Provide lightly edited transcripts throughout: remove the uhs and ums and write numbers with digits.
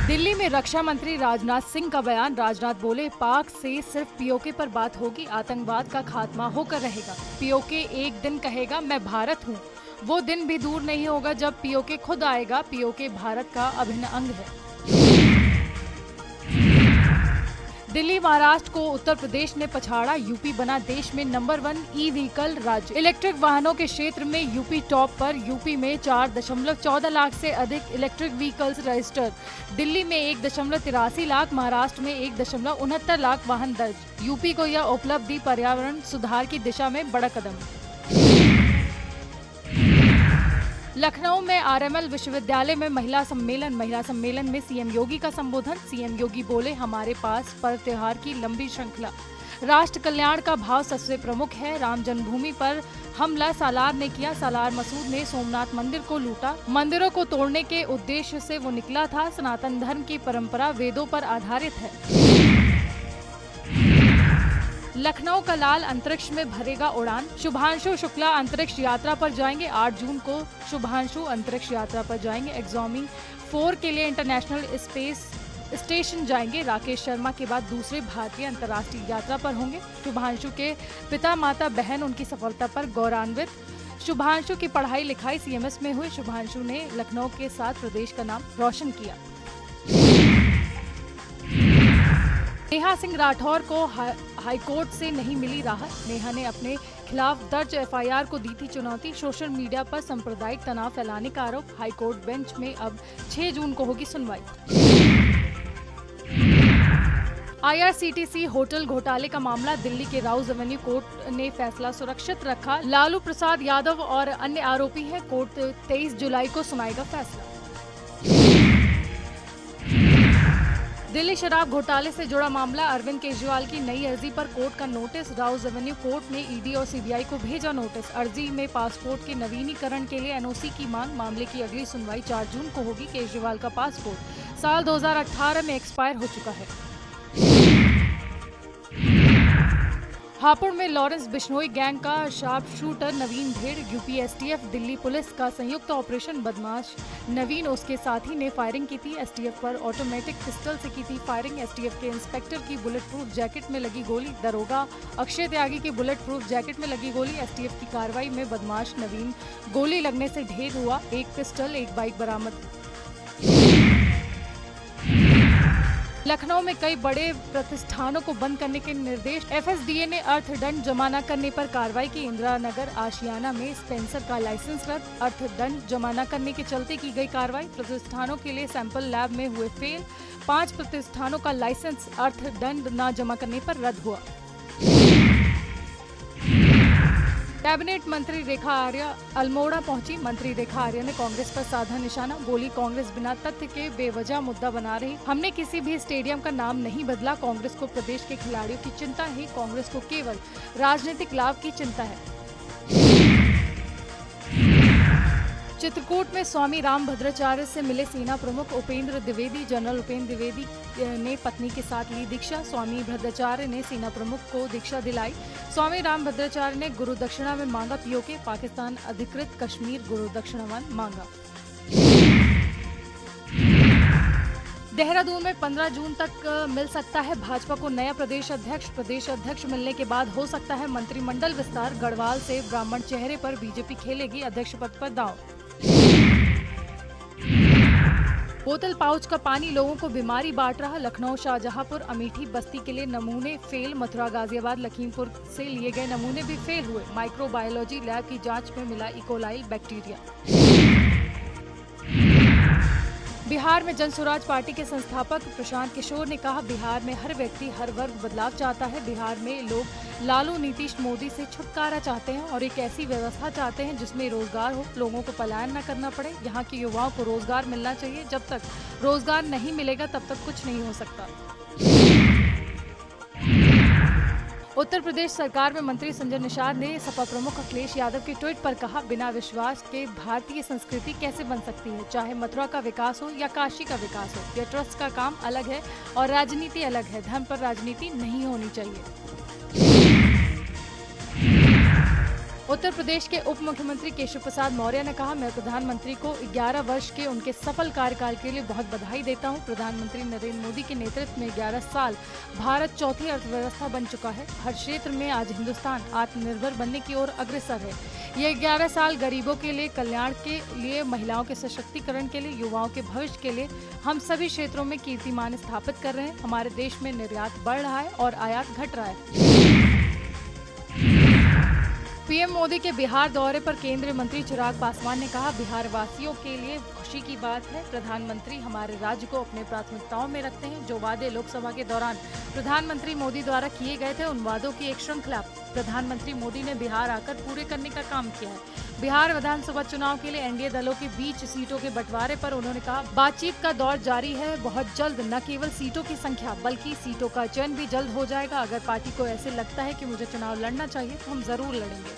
दिल्ली में रक्षा मंत्री राजनाथ सिंह का बयान। राजनाथ बोले, पाक से सिर्फ पीओके पर बात होगी, आतंकवाद का खात्मा होकर रहेगा। पीओके एक दिन कहेगा मैं भारत हूँ, वो दिन भी दूर नहीं होगा जब पीओके खुद आएगा। पीओके भारत का अभिन्न अंग है। दिल्ली महाराष्ट्र को उत्तर प्रदेश ने पछाड़ा, यूपी बना देश में नंबर 1 ई व्हीकल राज्य। इलेक्ट्रिक वाहनों के क्षेत्र में यूपी टॉप पर। यूपी में 4.14 लाख से अधिक इलेक्ट्रिक व्हीकल्स रजिस्टर्ड। दिल्ली में 1.83 लाख, महाराष्ट्र में 1.69 लाख वाहन दर्ज। यूपी को यह उपलब्धि पर्यावरण सुधार की दिशा में बड़ा कदम है। लखनऊ में आरएमएल विश्वविद्यालय में महिला सम्मेलन में सीएम योगी का संबोधन। सीएम योगी बोले, हमारे पास पर्व त्योहार की लंबी श्रृंखला, राष्ट्र कल्याण का भाव सबसे प्रमुख है। राम जन्मभूमि पर हमला सालार ने किया, सालार मसूद ने सोमनाथ मंदिर को लूटा। मंदिरों को तोड़ने के उद्देश्य से वो निकला था। सनातन धर्म की परंपरा वेदों पर आधारित है। लखनऊ का लाल अंतरिक्ष में भरेगा उड़ान। शुभांशु शुक्ला अंतरिक्ष यात्रा पर जाएंगे। 8 जून को शुभांशु अंतरिक्ष यात्रा पर जाएंगे। एक्सॉमी 4 के लिए इंटरनेशनल स्पेस स्टेशन जाएंगे। राकेश शर्मा के बाद दूसरे भारतीय अंतर्राष्ट्रीय यात्रा पर होंगे। शुभांशु के पिता माता बहन उनकी सफलता पर गौरवान्वित। शुभांशु की पढ़ाई लिखाई सीएमएस में हुई। शुभांशु ने लखनऊ के साथ प्रदेश का नाम रोशन किया। नेहा सिंह राठौर को हाईकोर्ट से नहीं मिली राहत। नेहा ने अपने खिलाफ दर्ज एफआईआर को दी थी चुनौती। सोशल मीडिया पर सांप्रदायिक तनाव फैलाने का आरोप। हाईकोर्ट बेंच में अब 6 जून को होगी सुनवाई। आईआरसीटीसी होटल घोटाले का मामला, दिल्ली के राउज एवेन्यू कोर्ट ने फैसला सुरक्षित रखा। लालू प्रसाद यादव और अन्य आरोपी हैं। कोर्ट 23 जुलाई को सुनाएगा फैसला। दिल्ली शराब घोटाले से जुड़ा मामला, अरविंद केजरीवाल की नई अर्जी पर कोर्ट का नोटिस। राउज एवेन्यू कोर्ट ने ईडी और सीबीआई को भेजा नोटिस। अर्जी में पासपोर्ट के नवीनीकरण के लिए एनओसी की मांग। मामले की अगली सुनवाई 4 जून को होगी। केजरीवाल का पासपोर्ट साल 2018 में एक्सपायर हो चुका है। हापुड़ में लॉरेंस बिश्नोई गैंग का शार्प शूटर नवीन ढेर। यूपी एसटीएफ दिल्ली पुलिस का संयुक्त ऑपरेशन। बदमाश नवीन उसके साथी ने फायरिंग की थी। एसटीएफ पर ऑटोमेटिक पिस्टल से की थी फायरिंग। एसटीएफ के इंस्पेक्टर की बुलेट प्रूफ जैकेट में लगी गोली। दरोगा अक्षय त्यागी की बुलेट प्रूफ जैकेट में लगी गोली। एसटीएफ की कार्रवाई में बदमाश नवीन गोली लगने से ढेर हुआ। एक पिस्टल, एक बाइक बरामद। लखनऊ में कई बड़े प्रतिष्ठानों को बंद करने के निर्देश। एफएसडीए ने अर्थदंड जमा न करने पर कार्रवाई की। इंदिरा नगर आशियाना में स्पेंसर का लाइसेंस रद्द। अर्थदंड जमा न करने के चलते की गई कार्रवाई। प्रतिष्ठानों के लिए सैंपल लैब में हुए फेल। 5 प्रतिष्ठानों का लाइसेंस अर्थदंड न जमा करने पर रद्द हुआ। कैबिनेट मंत्री रेखा आर्या अल्मोड़ा पहुंची। मंत्री रेखा आर्या ने कांग्रेस पर साधा निशाना। बोली, कांग्रेस बिना तथ्य के बेवजह मुद्दा बना रही। हमने किसी भी स्टेडियम का नाम नहीं बदला। कांग्रेस को प्रदेश के खिलाड़ियों की चिंता है। कांग्रेस को केवल राजनीतिक लाभ की चिंता है। चित्रकूट में स्वामी रामभद्राचार्य से मिले सेना प्रमुख उपेंद्र द्विवेदी। जनरल उपेंद्र द्विवेदी ने पत्नी के साथ ली दीक्षा। स्वामी भद्राचार्य ने सेना प्रमुख को दीक्षा दिलाई। स्वामी रामभद्राचार्य ने गुरु दक्षिणा में मांगा पीओके। पाकिस्तान अधिकृत कश्मीर गुरु दक्षिणा मांगा। देहरादून में 15 जून तक मिल सकता है भाजपा को नया प्रदेश अध्यक्ष। प्रदेश अध्यक्ष मिलने के बाद हो सकता है मंत्रिमंडल विस्तार। गढ़वाल से ब्राह्मण चेहरे पर बीजेपी खेलेगी अध्यक्ष पद पर दांव। बोतल पाउच का पानी लोगों को बीमारी बांट रहा। लखनऊ, शाहजहांपुर, अमेठी, बस्ती के लिए नमूने फेल। मथुरा, गाजियाबाद, लखीमपुर से लिए गए नमूने भी फेल हुए। माइक्रोबायोलॉजी लैब की जांच में मिला इकोलाई बैक्टीरिया। बिहार में जनसुराज पार्टी के संस्थापक प्रशांत किशोर ने कहा, बिहार में हर व्यक्ति हर वर्ग बदलाव चाहता है। बिहार में लोग लालू, नीतीश, मोदी से छुटकारा चाहते हैं और एक ऐसी व्यवस्था चाहते हैं जिसमें रोजगार हो, लोगों को पलायन न करना पड़े। यहाँ के युवाओं को रोजगार मिलना चाहिए। जब तक रोजगार नहीं मिलेगा तब तक कुछ नहीं हो सकता। उत्तर प्रदेश सरकार में मंत्री संजय निषाद ने सपा प्रमुख अखिलेश यादव के ट्वीट पर कहा, बिना विश्वास के भारतीय संस्कृति कैसे बन सकती है। चाहे मथुरा का विकास हो या काशी का विकास हो, यह ट्रस्ट का काम अलग है और राजनीति अलग है। धर्म पर राजनीति नहीं होनी चाहिए। उत्तर प्रदेश के उप मुख्यमंत्री केशव प्रसाद मौर्य ने कहा, मैं प्रधानमंत्री को 11 वर्ष के उनके सफल कार्यकाल के लिए बहुत बधाई देता हूं। प्रधानमंत्री नरेंद्र मोदी के नेतृत्व में 11 साल भारत चौथी अर्थव्यवस्था बन चुका है। हर क्षेत्र में आज हिंदुस्तान आत्मनिर्भर बनने की ओर अग्रसर है। ये 11 साल गरीबों के लिए, कल्याण के लिए, महिलाओं के सशक्तिकरण के लिए, युवाओं के भविष्य के लिए हम सभी क्षेत्रों में कीर्तिमान स्थापित कर रहे हैं। हमारे देश में निर्यात बढ़ रहा है और आयात घट रहा है। पीएम मोदी के बिहार दौरे पर केंद्रीय मंत्री चिराग पासवान ने कहा, बिहार वासियों के लिए खुशी की बात है। प्रधानमंत्री हमारे राज्य को अपने प्राथमिकताओं में रखते हैं। जो वादे लोकसभा के दौरान प्रधानमंत्री मोदी द्वारा किए गए थे, उन वादों की एक श्रृंखला प्रधानमंत्री मोदी ने बिहार आकर पूरे करने का काम किया है। बिहार विधानसभा चुनाव के लिए एनडीए दलों के बीच सीटों के बंटवारे पर उन्होंने कहा, बातचीत का दौर जारी है। बहुत जल्द न केवल सीटों की संख्या बल्कि सीटों का चयन भी जल्द हो जाएगा। अगर पार्टी को ऐसे लगता है कि मुझे चुनाव लड़ना चाहिए तो हम जरूर लड़ेंगे।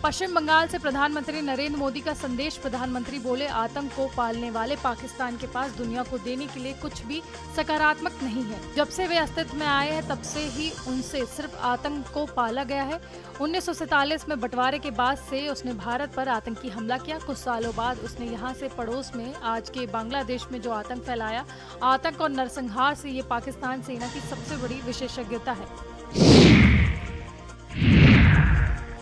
पश्चिम बंगाल से प्रधानमंत्री नरेंद्र मोदी का संदेश। प्रधानमंत्री बोले, आतंक को पालने वाले पाकिस्तान के पास दुनिया को देने के लिए कुछ भी सकारात्मक नहीं है। जब से वे अस्तित्व में आए हैं तब से ही उनसे सिर्फ आतंक को पाला गया है। 1947 में बंटवारे के बाद से उसने भारत पर आतंकी हमला किया। कुछ सालों बाद उसने यहाँ से पड़ोस में आज के बांग्लादेश में जो आतंक फैलाया, आतंक और नरसंहार से ये पाकिस्तान सेना की सबसे बड़ी विशेषज्ञता है।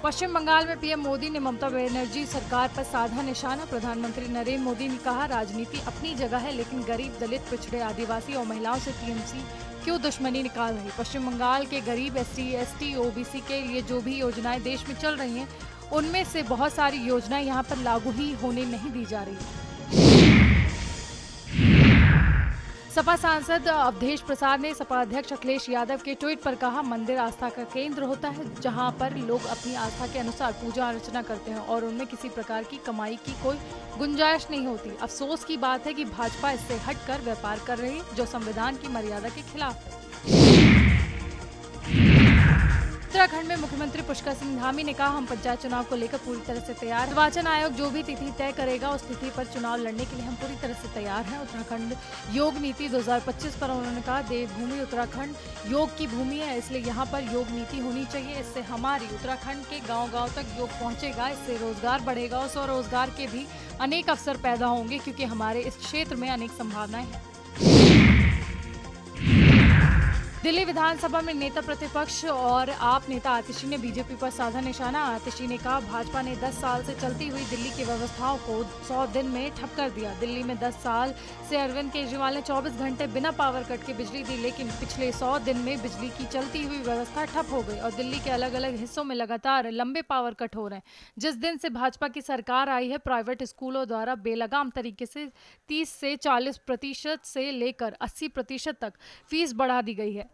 पश्चिम बंगाल में पीएम मोदी ने ममता बनर्जी सरकार पर साधा निशाना। प्रधानमंत्री नरेंद्र मोदी ने कहा, राजनीति अपनी जगह है, लेकिन गरीब, दलित, पिछड़े, आदिवासी और महिलाओं से टीएमसी क्यों दुश्मनी निकाल रही। पश्चिम बंगाल के गरीब, एससी, एसटी, ओबीसी के लिए जो भी योजनाएं देश में चल रही हैं, उनमें से बहुत सारी योजनाएं यहाँ पर लागू ही होने नहीं दी जा रही। सपा सांसद अवधेश प्रसाद ने सपा अध्यक्ष अखिलेश यादव के ट्वीट पर कहा, मंदिर आस्था का केंद्र होता है, जहां पर लोग अपनी आस्था के अनुसार पूजा अर्चना करते हैं और उनमें किसी प्रकार की कमाई की कोई गुंजाइश नहीं होती। अफसोस की बात है कि भाजपा इससे हटकर व्यापार कर रही है, जो संविधान की मर्यादा के खिलाफ है। उत्तराखंड में मुख्यमंत्री पुष्कर सिंह धामी ने कहा, हम पंचायत चुनाव को लेकर पूरी तरह से तैयार। निर्वाचन आयोग जो भी तिथि तय करेगा, उस तिथि पर चुनाव लड़ने के लिए हम पूरी तरह से तैयार हैं। उत्तराखंड योग नीति 2025 पर उन्होंने कहा, देवभूमि उत्तराखंड योग की भूमि है, इसलिए यहाँ पर योग नीति होनी चाहिए। इससे हमारी उत्तराखंड के गाँव-गाँव तक योग पहुँचेगा, इससे रोजगार बढ़ेगा और स्वरोजगार के भी अनेक अवसर पैदा होंगे, क्योंकि हमारे इस क्षेत्र में अनेक संभावनाएं हैं। दिल्ली विधानसभा में नेता प्रतिपक्ष और आप नेता आतिशी ने बीजेपी पर साधा निशाना। आतिशी ने कहा, भाजपा ने 10 साल से चलती हुई दिल्ली की व्यवस्थाओं को 100 दिन में ठप कर दिया। दिल्ली में 10 साल से अरविंद केजरीवाल ने 24 घंटे बिना पावर कट के बिजली दी, लेकिन पिछले 100 दिन में बिजली की चलती हुई व्यवस्था ठप हो गई और दिल्ली के अलग अलग हिस्सों में लगातार लंबे पावर कट हो रहे हैं। जिस दिन से भाजपा की सरकार आई है, प्राइवेट स्कूलों द्वारा बेलगाम तरीके से 30 से 40% से लेकर 80% तक फीस बढ़ा दी गई है।